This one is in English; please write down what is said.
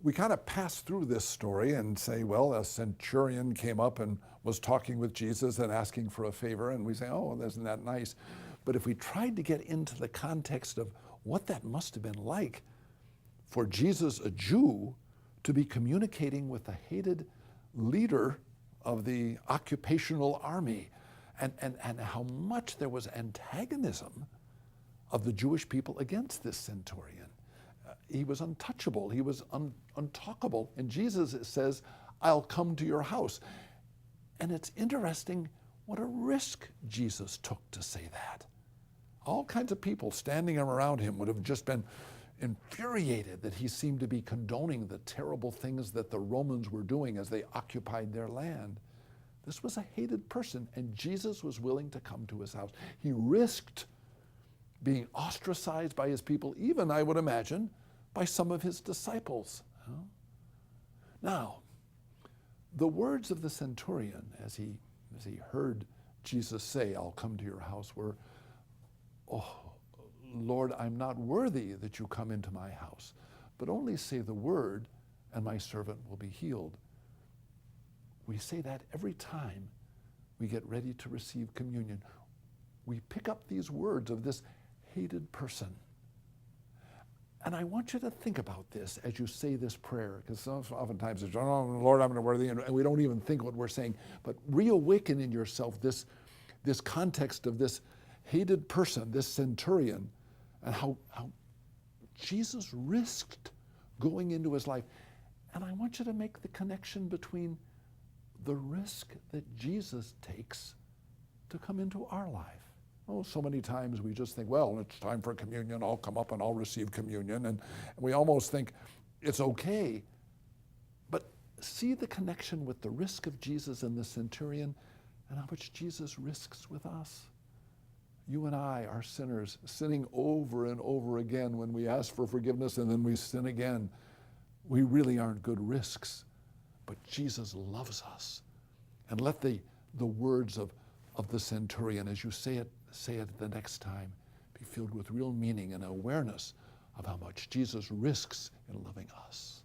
we kind of pass through this story and say, well, a centurion came up and was talking with Jesus and asking for a favor, and we say, oh, well, isn't that nice? But if we tried to get into the context of what that must have been like for Jesus, a Jew, to be communicating with the hated leader of the occupational army, and how much there was antagonism of the Jewish people against this centurion. He was untouchable, he was untalkable, and Jesus says, I'll come to your house. And it's interesting what a risk Jesus took to say that. All kinds of people standing around him would have just been infuriated that he seemed to be condoning the terrible things that the Romans were doing as they occupied their land. This was a hated person, and Jesus was willing to come to his house. He risked being ostracized by his people, even, I would imagine, by some of his disciples. Now, the words of the centurion as he heard Jesus say, I'll come to your house, were, oh, Lord, I'm not worthy that you come into my house, but only say the word and my servant will be healed. We say that every time we get ready to receive communion. We pick up these words of this hated person. And I want you to think about this as you say this prayer, because oftentimes it's, oh, Lord, I'm not worthy, and we don't even think what we're saying. But reawaken in yourself this context of this hated person, this centurion, and how Jesus risked going into his life. And I want you to make the connection between the risk that Jesus takes to come into our life. Oh, so many times we just think, well, it's time for communion, I'll come up and I'll receive communion, and we almost think it's okay. But see the connection with the risk of Jesus and the centurion, and how much Jesus risks with us. You and I are sinners, sinning over and over again when we ask for forgiveness and then we sin again. We really aren't good risks, but Jesus loves us. And let the words of the centurion, as you say it the next time, be filled with real meaning and awareness of how much Jesus risks in loving us.